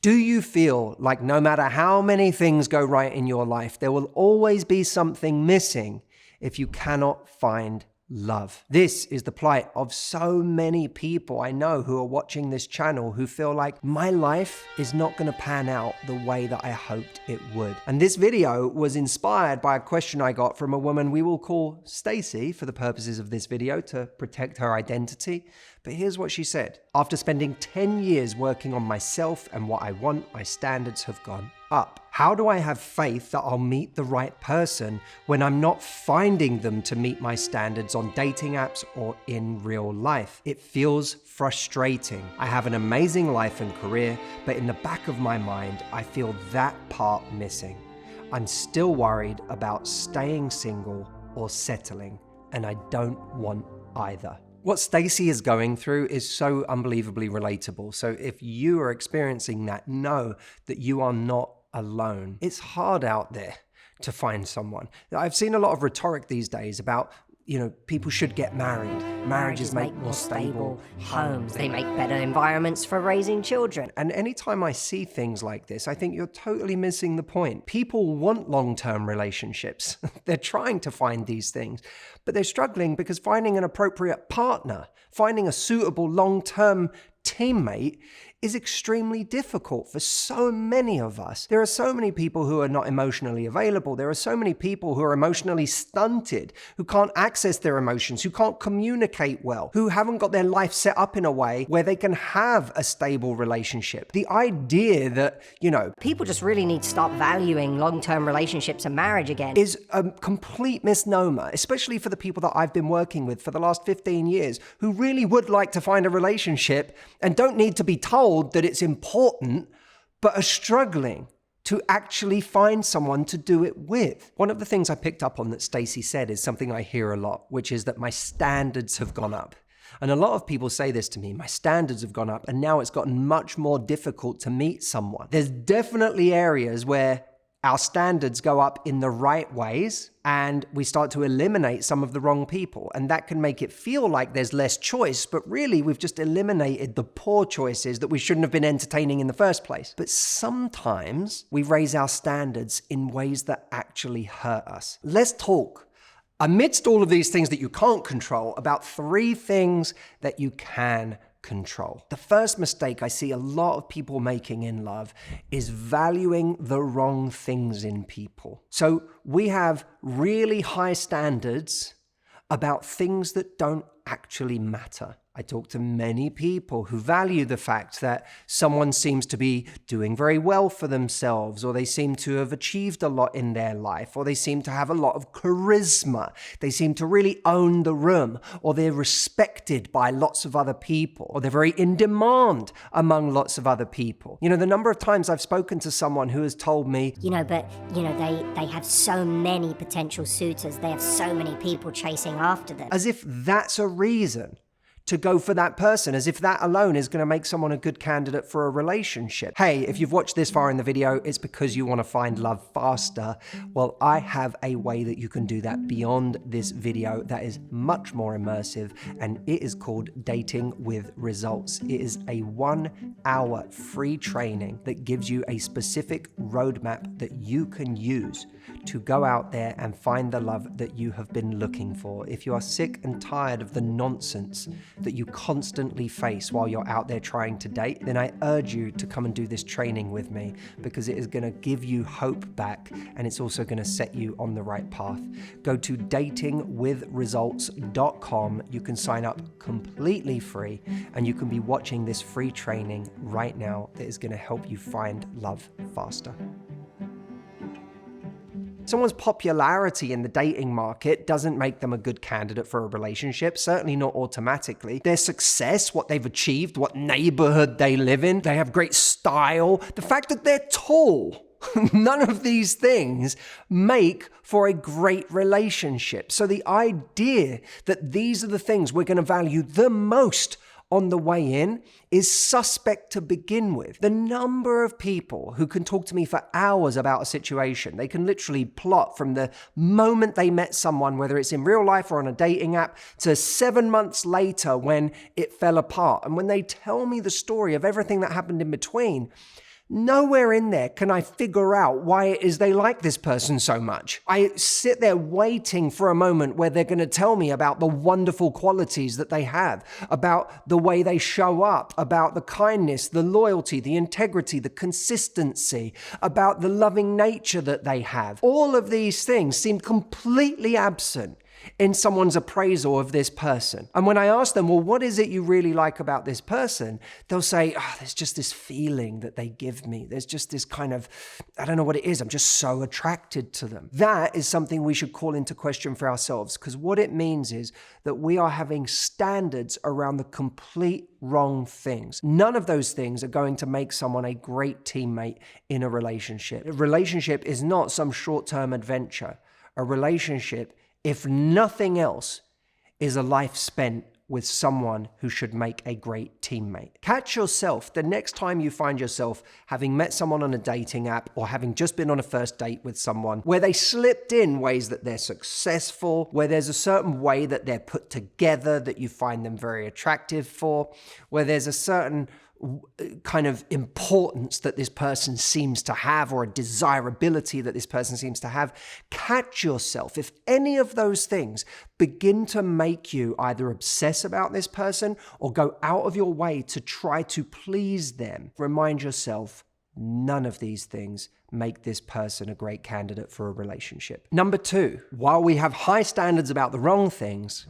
Do you feel like no matter how many things go right in your life, there will always be something missing if you cannot find love? This is the plight of so many people I know who are watching this channel who feel like my life is not going to pan out the way that I hoped it would. And this video was inspired by a question I got from a woman we will call Stacy for the purposes of this video to protect her identity. But here's what she said. After spending 10 years working on myself and what I want, my standards have gone up. How do I have faith that I'll meet the right person when I'm not finding them to meet my standards on dating apps or in real life? It feels frustrating. I have an amazing life and career, but in the back of my mind, I feel that part missing. I'm still worried about staying single or settling, and I don't want either. What Stacy is going through is so unbelievably relatable. So if you are experiencing that, know that you are not alone. It's hard out there to find someone. I've seen a lot of rhetoric these days about, people should get married. Marriages make more stable homes. They make better environments for raising children. And anytime I see things like this, I think you're totally missing the point. People want long-term relationships. They're trying to find these things, but they're struggling because finding an appropriate partner, finding a suitable long-term teammate is extremely difficult for so many of us. There are so many people who are not emotionally available. There are so many people who are emotionally stunted, who can't access their emotions, who can't communicate well, who haven't got their life set up in a way where they can have a stable relationship. The idea that, people just really need to start valuing long-term relationships and marriage again is a complete misnomer, especially for the people that I've been working with for the last 15 years who really would like to find a relationship and don't need to be told that it's important, but are struggling to actually find someone to do it with. One of the things I picked up on that Stacy said is something I hear a lot, which is that my standards have gone up. And a lot of people say this to me, my standards have gone up and now it's gotten much more difficult to meet someone. There's definitely areas where our standards go up in the right ways and we start to eliminate some of the wrong people. And that can make it feel like there's less choice, but really we've just eliminated the poor choices that we shouldn't have been entertaining in the first place. But sometimes we raise our standards in ways that actually hurt us. Let's talk, amidst all of these things that you can't control, about 3 things that you can control. The first mistake I see a lot of people making in love is valuing the wrong things in people. So we have really high standards about things that don't actually matter. I talk to many people who value the fact that someone seems to be doing very well for themselves, or they seem to have achieved a lot in their life, or they seem to have a lot of charisma. They seem to really own the room, or they're respected by lots of other people, or they're very in demand among lots of other people. The number of times I've spoken to someone who has told me, they have so many potential suitors. They have so many people chasing after them. As if that's a reason to go for that person, as if that alone is going to make someone a good candidate for a relationship. Hey, if you've watched this far in the video, it's because you want to find love faster. Well, I have a way that you can do that beyond this video that is much more immersive, and it is called Dating with Results. It is a 1-hour free training that gives you a specific roadmap that you can use to go out there and find the love that you have been looking for. If you are sick and tired of the nonsense that you constantly face while you're out there trying to date, then I urge you to come and do this training with me, because it is going to give you hope back and it's also going to set you on the right path. Go to datingwithresults.com. You can sign up completely free and you can be watching this free training right now that is going to help you find love faster. Someone's popularity in the dating market doesn't make them a good candidate for a relationship, certainly not automatically. Their success, what they've achieved, what neighborhood they live in, they have great style, the fact that they're tall, none of these things make for a great relationship. So the idea that these are the things we're going to value the most on the way in is suspect to begin with. The number of people who can talk to me for hours about a situation, they can literally plot from the moment they met someone, whether it's in real life or on a dating app, to 7 months later when it fell apart. And when they tell me the story of everything that happened in between, Nowhere in there can I figure out why it is they like this person so much. I sit there waiting for a moment where they're going to tell me about the wonderful qualities that they have, about the way they show up, about the kindness, the loyalty, the integrity, the consistency, about the loving nature that they have. All of these things seem completely absent in someone's appraisal of this person. And when I ask them, well, what is it you really like about this person? They'll say, there's just this feeling that they give me. There's just this kind of, I don't know what it is. I'm just so attracted to them. That is something we should call into question for ourselves, because what it means is that we are having standards around the complete wrong things. None of those things are going to make someone a great teammate in a relationship. A relationship is not some short-term adventure. A relationship, if nothing else, is a life spent with someone who should make a great teammate. Catch yourself the next time you find yourself having met someone on a dating app or having just been on a first date with someone where they slipped in ways that they're successful, where there's a certain way that they're put together that you find them very attractive for, where there's a certain kind of importance that this person seems to have, or a desirability that this person seems to have. Catch yourself. If any of those things begin to make you either obsess about this person or go out of your way to try to please them, remind yourself, none of these things make this person a great candidate for a relationship. Number 2, while we have high standards about the wrong things,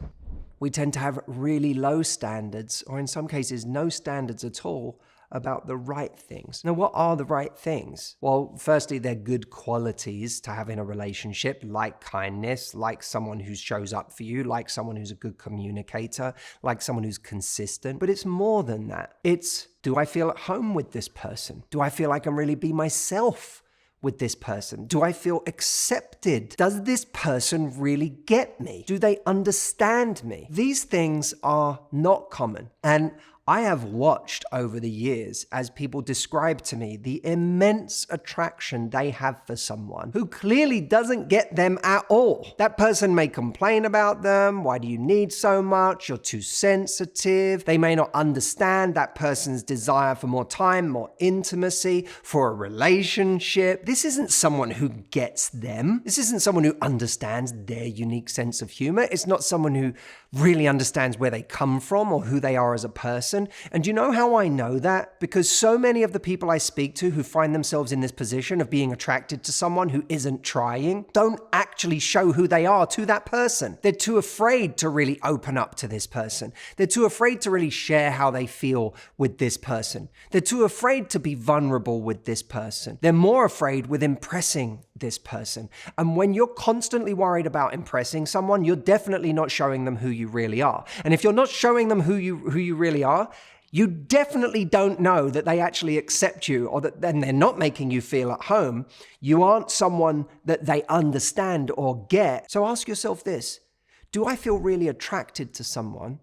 we tend to have really low standards, or in some cases, no standards at all, about the right things. Now, what are the right things? Well, firstly, they're good qualities to have in a relationship, like kindness, like someone who shows up for you, like someone who's a good communicator, like someone who's consistent. But it's more than that. It's, do I feel at home with this person? Do I feel I can really be myself with this person? Do I feel accepted? Does this person really get me? Do they understand me? These things are not common. And I have watched over the years as people describe to me the immense attraction they have for someone who clearly doesn't get them at all. That person may complain about them. Why do you need so much? You're too sensitive. They may not understand that person's desire for more time, more intimacy, for a relationship. This isn't someone who gets them. This isn't someone who understands their unique sense of humor. It's not someone who really understands where they come from or who they are as a person. And do you know how I know that? Because so many of the people I speak to who find themselves in this position of being attracted to someone who isn't trying don't actually show who they are to that person. They're too afraid to really open up to this person. They're too afraid to really share how they feel with this person. They're too afraid to be vulnerable with this person. They're more afraid with impressing this person. And when you're constantly worried about impressing someone, you're definitely not showing them who you really are. And if you're not showing them who you really are, you definitely don't know that they actually accept you, or that then they're not making you feel at home. You aren't someone that they understand or get. So ask yourself this: do I feel really attracted to someone,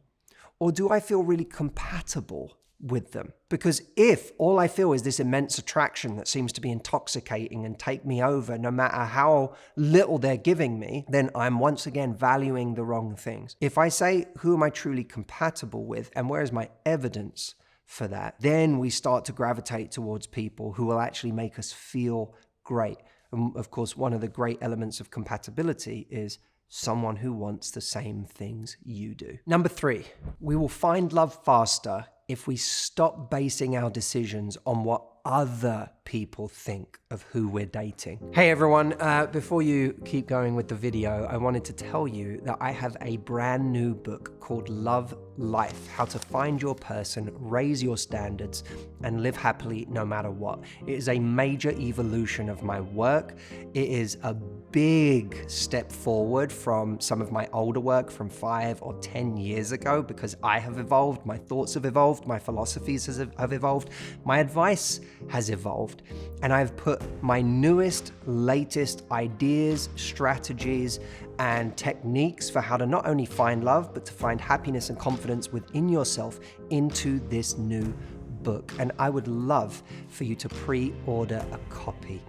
or do I feel really compatible with them? Because if all I feel is this immense attraction that seems to be intoxicating and take me over no matter how little they're giving me, then I'm once again valuing the wrong things. If I say, who am I truly compatible with, and where is my evidence for that, then we start to gravitate towards people who will actually make us feel great. And of course, one of the great elements of compatibility is someone who wants the same things you do. Number 3, we will find love faster if we stop basing our decisions on what other people think of who we're dating. Hey everyone, before you keep going with the video, I wanted to tell you that I have a brand new book called Love Life: How to Find Your Person, Raise Your Standards, and Live Happily No Matter What. It is a major evolution of my work. It is a big step forward from some of my older work from 5 or 10 years ago, because I have evolved, my thoughts have evolved, my philosophies have evolved, my advice has evolved, and I've put my newest, latest ideas, strategies, and techniques for how to not only find love, but to find happiness and confidence within yourself into this new book. And I would love for you to pre-order a copy.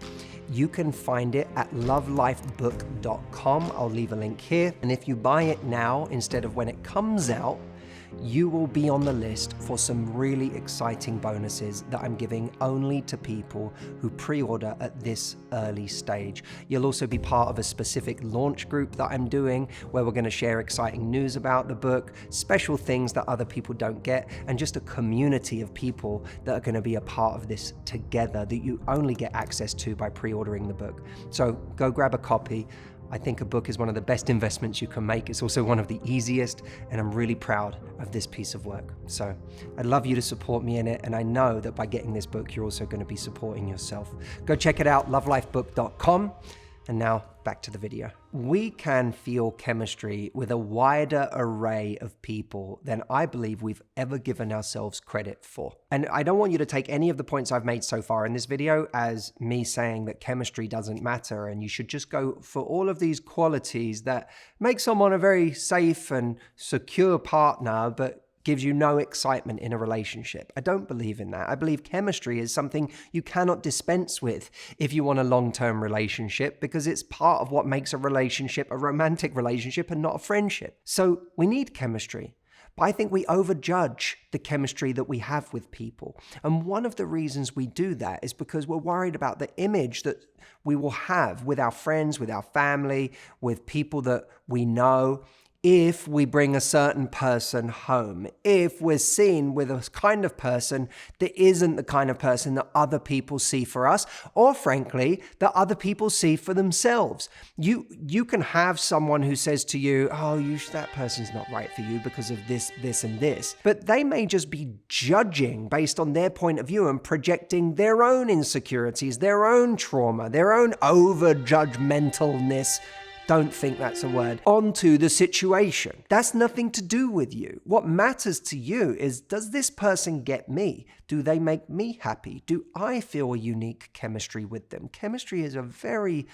You can find it at lovelifebook.com. I'll leave a link here. And if you buy it now instead of when it comes out, you will be on the list for some really exciting bonuses that I'm giving only to people who pre-order at this early stage. You'll also be part of a specific launch group that I'm doing where we're going to share exciting news about the book, special things that other people don't get, and just a community of people that are going to be a part of this together that you only get access to by pre-ordering the book. So go grab a copy. I think a book is one of the best investments you can make. It's also one of the easiest, and I'm really proud of this piece of work. So I'd love you to support me in it, and I know that by getting this book, you're also going to be supporting yourself. Go check it out, lovelifebook.com. And now back to the video. We can feel chemistry with a wider array of people than I believe we've ever given ourselves credit for. And I don't want you to take any of the points I've made so far in this video as me saying that chemistry doesn't matter and you should just go for all of these qualities that make someone a very safe and secure partner, but gives you no excitement in a relationship. I don't believe in that. I believe chemistry is something you cannot dispense with if you want a long-term relationship, because it's part of what makes a relationship a romantic relationship and not a friendship. So we need chemistry. But I think we overjudge the chemistry that we have with people. And one of the reasons we do that is because we're worried about the image that we will have with our friends, with our family, with people that we know, if we bring a certain person home, if we're seen with a kind of person that isn't the kind of person that other people see for us, or frankly, that other people see for themselves. You can have someone who says to you, oh, that person's not right for you because of this, this, and this. But they may just be judging based on their point of view and projecting their own insecurities, their own trauma, their own over-judgmentalness, don't think that's a word, onto the situation. That's nothing to do with you. What matters to you is, does this person get me? Do they make me happy? Do I feel a unique chemistry with them? Chemistry is a very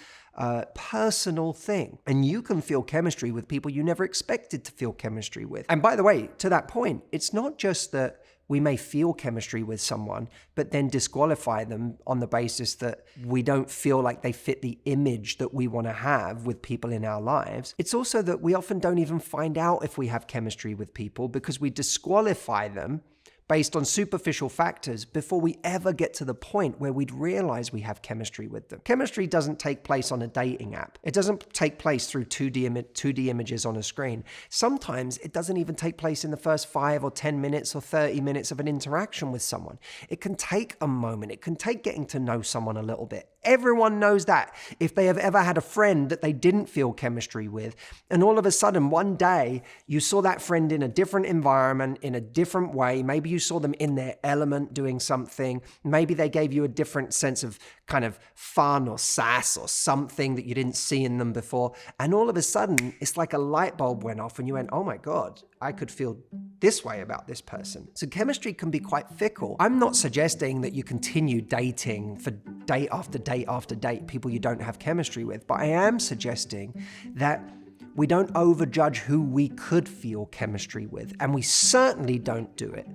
personal thing. And you can feel chemistry with people you never expected to feel chemistry with. And by the way, to that point, it's not just that we may feel chemistry with someone, but then disqualify them on the basis that we don't feel like they fit the image that we want to have with people in our lives. It's also that we often don't even find out if we have chemistry with people because we disqualify them based on superficial factors before we ever get to the point where we'd realize we have chemistry with them. Chemistry doesn't take place on a dating app. It doesn't take place through 2D images on a screen. Sometimes it doesn't even take place in the first 5 or 10 minutes or 30 minutes of an interaction with someone. It can take a moment. It can take getting to know someone a little bit. Everyone knows that. If they have ever had a friend that they didn't feel chemistry with, and all of a sudden one day you saw that friend in a different environment, in a different way, maybe you saw them in their element doing something, maybe they gave you a different sense of kind of fun or sass or something that you didn't see in them before, and all of a sudden it's like a light bulb went off and you went, oh my God, I could feel this way about this person. So chemistry can be quite fickle. I'm not suggesting that you continue dating for date after date after date people you don't have chemistry with, but I am suggesting that we don't overjudge who we could feel chemistry with, and we certainly don't do it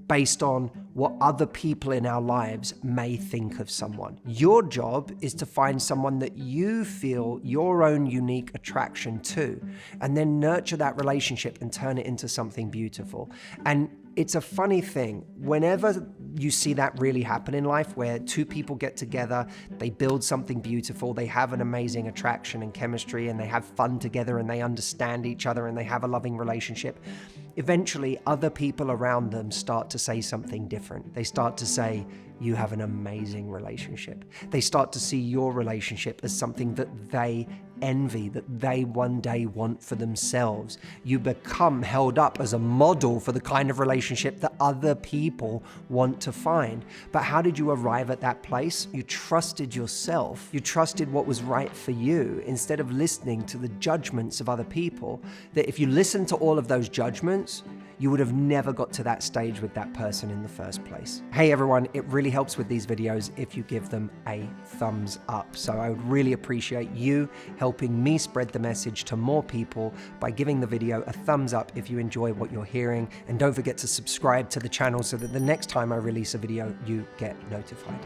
based on what other people in our lives may think of someone. Your job is to find someone that you feel your own unique attraction to, and then nurture that relationship and turn it into something beautiful. And it's a funny thing, whenever you see that really happen in life, where two people get together, they build something beautiful, they have an amazing attraction and chemistry, and they have fun together, and they understand each other, and they have a loving relationship, eventually other people around them start to say something different. They start to say, you have an amazing relationship. They start to see your relationship as something that they envy, that they one day want for themselves. You become held up as a model for the kind of relationship that other people want to find. But how did you arrive at that place? You trusted yourself. You trusted what was right for you instead of listening to the judgments of other people. That if you listened to all of those judgments, you would have never got to that stage with that person in the first place. Hey everyone, it really helps with these videos if you give them a thumbs up. So I would really appreciate you helping me spread the message to more people by giving the video a thumbs up if you enjoy what you're hearing. And don't forget to subscribe to the channel so that the next time I release a video, you get notified.